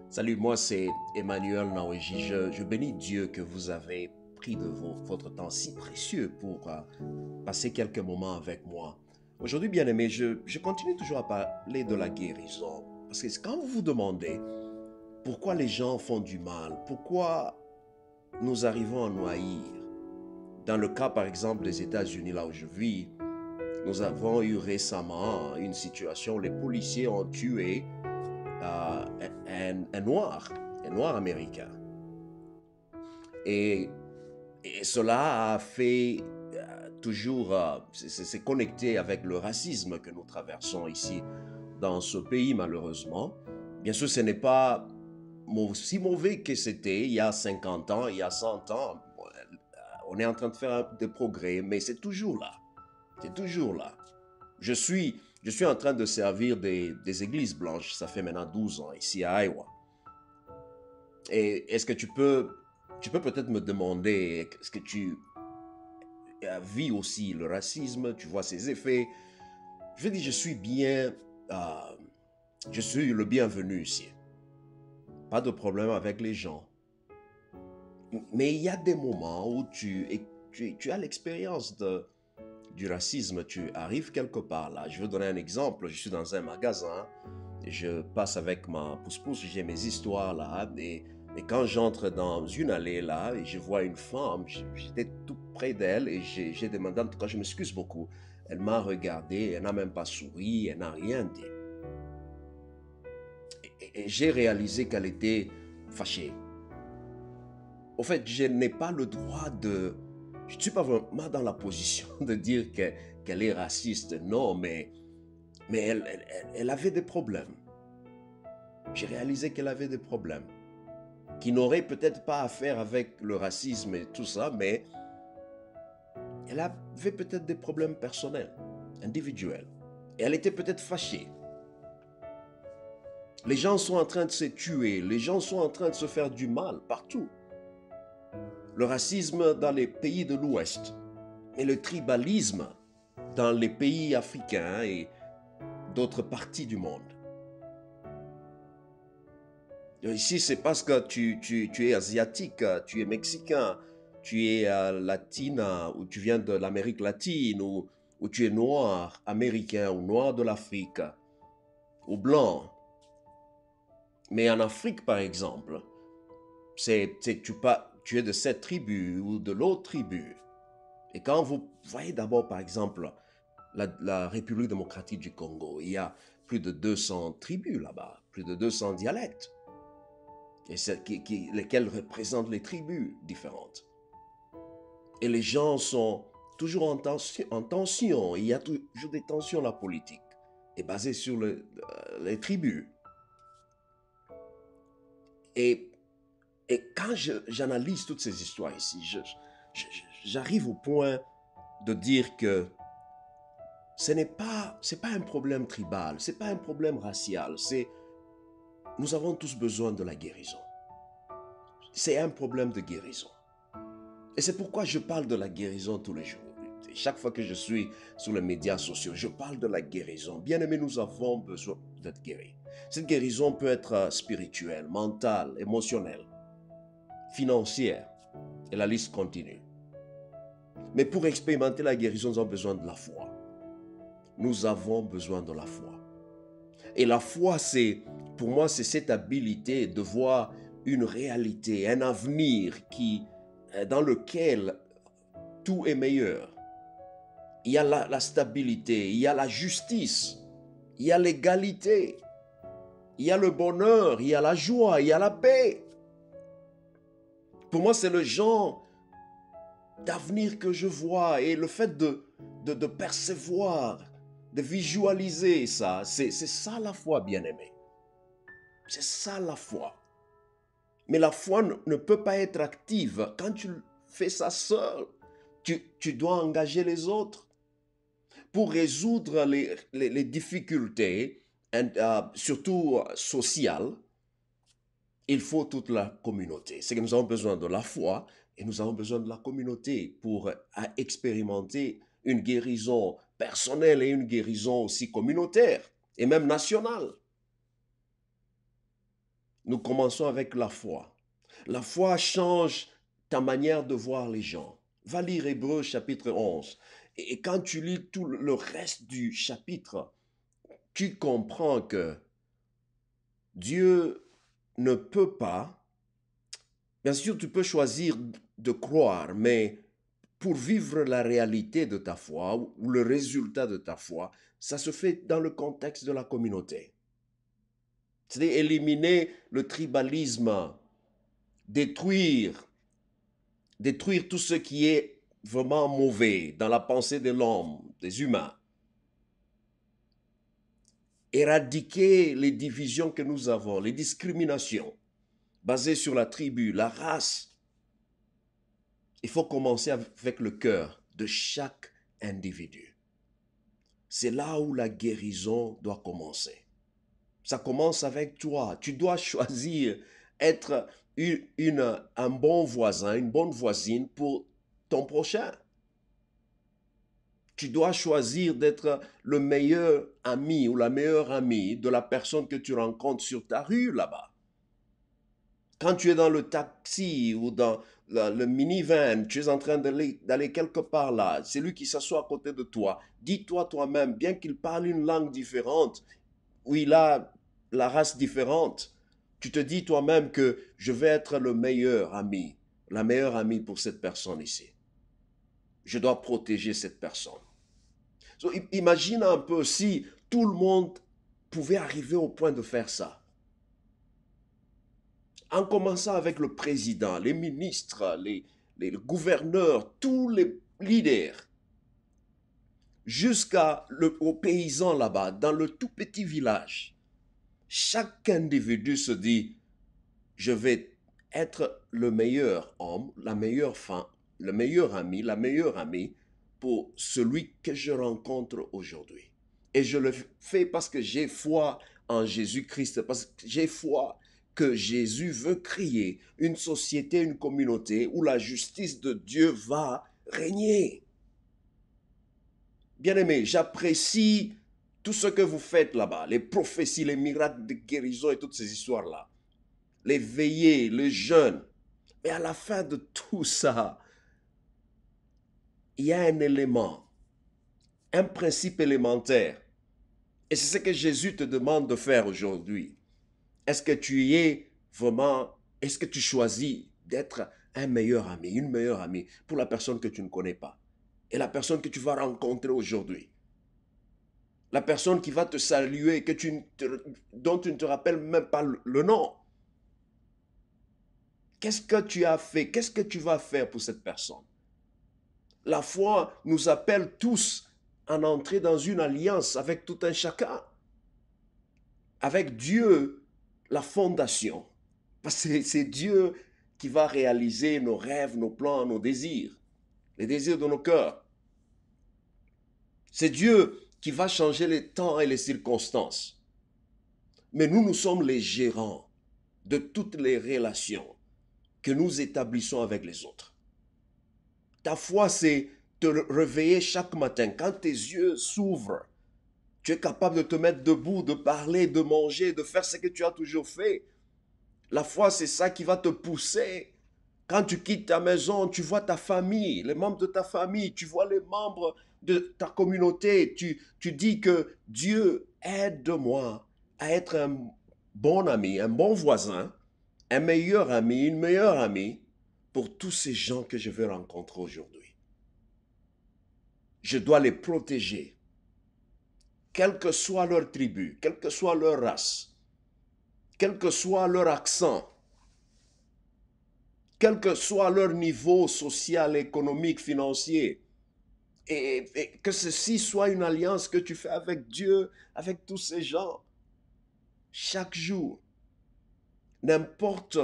Salut, moi c'est Emmanuel Naweji. Je bénis Dieu que vous avez pris de votre temps si précieux pour passer quelques moments avec moi. Aujourd'hui, bien-aimé, je continue toujours à parler de la guérison. Parce que quand vous vous demandez pourquoi les gens font du mal, pourquoi nous arrivons à nous haïr, dans le cas par exemple des États-Unis, là où je vis, nous avons eu récemment une situation où les policiers ont tué un noir américain. Et, et cela a fait toujours, c'est connecté avec le racisme que nous traversons ici dans ce pays malheureusement. Bien sûr, ce n'est pas si mauvais que c'était il y a 50 ans, il y a 100 ans. On est en train de faire des progrès, mais c'est toujours là. C'est toujours là. Je suis en train de servir des églises blanches, ça fait maintenant 12 ans ici à Iowa. Et est-ce que tu peux peut-être me demander, est-ce que tu vis aussi le racisme, tu vois ses effets? Je dis, je suis bien, euh, je suis le bienvenu ici. Pas de problème avec les gens. Mais il y a des moments où tu as l'expérience du racisme, tu arrives quelque part là. Je veux donner un exemple, je suis dans un magasin, je passe avec ma pousse-pousse, j'ai mes histoires là, et quand j'entre dans une allée là, et je vois une femme, j'étais tout près d'elle, et j'ai demandé, en tout cas je m'excuse beaucoup, elle m'a regardé, elle n'a même pas souri, elle n'a rien dit. Et j'ai réalisé qu'elle était fâchée. Au fait, je n'ai pas le droit de... Je ne suis pas vraiment dans la position de dire qu'elle est raciste, non, mais elle avait des problèmes. J'ai réalisé qu'elle avait des problèmes qui n'auraient peut-être pas à faire avec le racisme et tout ça, mais elle avait peut-être des problèmes personnels, individuels. Et elle était peut-être fâchée. Les gens sont en train de se tuer, les gens sont en train de se faire du mal partout. Le racisme dans les pays de l'Ouest et le tribalisme dans les pays africains et d'autres parties du monde. Ici, c'est parce que tu es asiatique, tu es mexicain, tu es latine, ou tu viens de l'Amérique latine, ou tu es noir américain, ou noir de l'Afrique, ou blanc. Mais en Afrique, par exemple, tu es de cette tribu ou de l'autre tribu. Et quand vous voyez d'abord, par exemple, la République démocratique du Congo, il y a plus de 200 tribus là-bas, plus de 200 dialectes, lesquels représentent les tribus différentes. Et les gens sont toujours en tension. Il y a toujours des tensions. La politique est basée sur les tribus. Et, et quand j'analyse toutes ces histoires ici, j'arrive au point de dire que c'est pas un problème tribal, c'est pas un problème racial, nous avons tous besoin de la guérison. C'est un problème de guérison. Et c'est pourquoi je parle de la guérison tous les jours. Et chaque fois que je suis sur les médias sociaux, je parle de la guérison. Bien aimé, nous avons besoin d'être guéris. Cette guérison peut être spirituelle, mentale, émotionnelle, financière, et la liste continue. Mais pour expérimenter la guérison, nous avons besoin de la foi. Nous avons besoin de la foi. Et la foi, pour moi, c'est cette habilité de voir une réalité, un avenir dans lequel tout est meilleur. Il y a la stabilité, il y a la justice, il y a l'égalité, il y a le bonheur, il y a la joie, il y a la paix. Pour moi, c'est le genre d'avenir que je vois, et le fait de percevoir, de visualiser ça, c'est ça la foi, bien-aimé. C'est ça la foi. Mais la foi ne peut pas être active. Quand tu fais ça seul, tu dois engager les autres pour résoudre les difficultés, surtout sociales. Il faut toute la communauté. C'est que nous avons besoin de la foi et nous avons besoin de la communauté pour expérimenter une guérison personnelle et une guérison aussi communautaire et même nationale. nous commençons avec la foi. La foi change ta manière de voir les gens. Va lire Hébreux chapitre 11. Et quand tu lis tout le reste du chapitre, tu comprends que Dieu ne peut pas, bien sûr tu peux choisir de croire, mais pour vivre la réalité de ta foi ou le résultat de ta foi, ça se fait dans le contexte de la communauté. C'est-à-dire éliminer le tribalisme, détruire tout ce qui est vraiment mauvais dans la pensée de l'homme, des humains. Éradiquer les divisions que nous avons, les discriminations basées sur la tribu, la race. Il faut commencer avec le cœur de chaque individu. C'est là où la guérison doit commencer. Ça commence avec toi. Tu dois choisir être un bon voisin, une bonne voisine pour ton prochain. Tu dois choisir d'être le meilleur ami ou la meilleure amie de la personne que tu rencontres sur ta rue là-bas. Quand tu es dans le taxi ou dans le minivan, tu es en train d'aller quelque part là, c'est lui qui s'assoit à côté de toi. Dis-toi toi-même, bien qu'il parle une langue différente, où il a la race différente, tu te dis toi-même que je vais être le meilleur ami, la meilleure amie pour cette personne ici. Je dois protéger cette personne. So, imagine un peu si tout le monde pouvait arriver au point de faire ça. En commençant avec le président, les ministres, les gouverneurs, tous les leaders, jusqu'aux paysans là-bas, dans le tout petit village. Chaque individu se dit, je vais être le meilleur homme, la meilleure femme, le meilleur ami, la meilleure amie pour celui que je rencontre aujourd'hui. Et je le fais parce que j'ai foi en Jésus-Christ, parce que j'ai foi que Jésus veut créer une société, une communauté où la justice de Dieu va régner. Bien-aimés, j'apprécie tout ce que vous faites là-bas, les prophéties, les miracles de guérison et toutes ces histoires-là, les veillées, les jeûnes. Mais à la fin de tout ça, il y a un élément, un principe élémentaire. Et c'est ce que Jésus te demande de faire aujourd'hui. Est-ce que tu es vraiment, est-ce que tu choisis d'être un meilleur ami, une meilleure amie pour la personne que tu ne connais pas et la personne que tu vas rencontrer aujourd'hui? La personne qui va te saluer, dont tu ne te rappelles même pas le nom. Qu'est-ce que tu as fait? Qu'est-ce que tu vas faire pour cette personne? La foi nous appelle tous à entrer dans une alliance avec tout un chacun. Avec Dieu, la fondation. Parce que c'est Dieu qui va réaliser nos rêves, nos plans, nos désirs. Les désirs de nos cœurs. C'est Dieu qui va changer les temps et les circonstances. Mais nous sommes les gérants de toutes les relations que nous établissons avec les autres. Ta foi, c'est te réveiller chaque matin. Quand tes yeux s'ouvrent, tu es capable de te mettre debout, de parler, de manger, de faire ce que tu as toujours fait. La foi, c'est ça qui va te pousser. Quand tu quittes ta maison, tu vois ta famille, les membres de ta famille, tu vois les membres de ta communauté. Tu dis que Dieu, aide-moi à être un bon ami, un bon voisin, un meilleur ami, une meilleure amie pour tous ces gens que je vais rencontrer aujourd'hui. Je dois les protéger, quelle que soit leur tribu, quelle que soit leur race, quel que soit leur accent, quel que soit leur niveau social, économique, financier. Et que ceci soit une alliance que tu fais avec Dieu, avec tous ces gens. Chaque jour, n'importe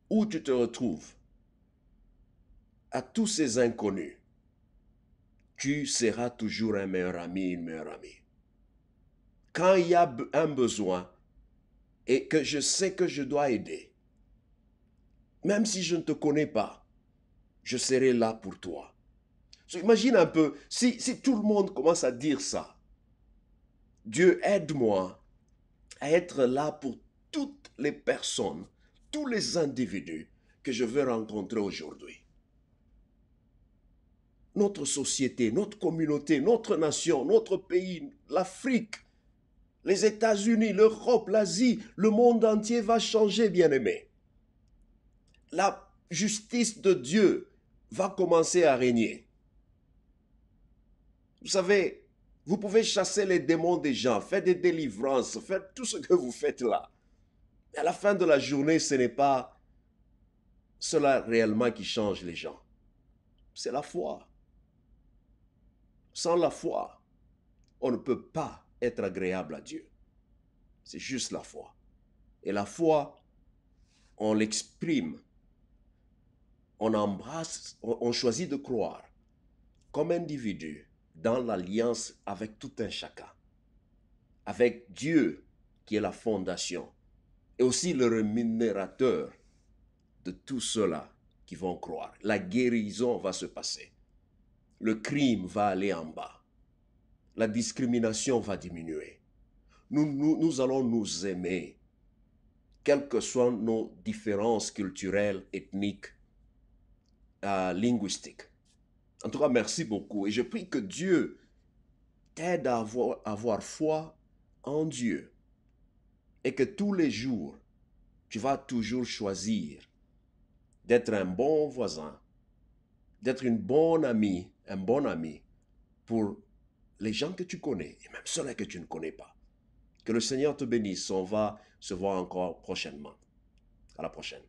où tu te retrouves, à tous ces inconnus, tu seras toujours un meilleur ami, une meilleure amie. Quand il y a un besoin et que je sais que je dois aider, même si je ne te connais pas, je serai là pour toi. Imagine un peu, si tout le monde commence à dire ça, Dieu aide-moi à être là pour toutes les personnes, tous les individus que je veux rencontrer aujourd'hui. Notre société, notre communauté, notre nation, notre pays, l'Afrique, les États-Unis, l'Europe, l'Asie, le monde entier va changer, bien-aimés. La justice de Dieu va commencer à régner. Vous savez, vous pouvez chasser les démons des gens, faire des délivrances, faire tout ce que vous faites là. Mais à la fin de la journée, ce n'est pas cela réellement qui change les gens. C'est la foi. Sans la foi, on ne peut pas être agréable à Dieu. C'est juste la foi. Et la foi, on l'exprime, on embrasse, on choisit de croire comme individu dans l'alliance avec tout un chacun, avec Dieu qui est la fondation et aussi le rémunérateur de tous ceux-là qui vont croire. La guérison va se passer. Le crime va aller en bas. La discrimination va diminuer. Nous allons nous aimer, quelles que soient nos différences culturelles, ethniques, linguistiques. En tout cas, merci beaucoup. Et je prie que Dieu t'aide à avoir foi en Dieu. Et que tous les jours, tu vas toujours choisir d'être un bon voisin, d'être une bonne amie, un bon ami pour les gens que tu connais et même ceux-là que tu ne connais pas. Que le Seigneur te bénisse. On va se voir encore prochainement. À la prochaine.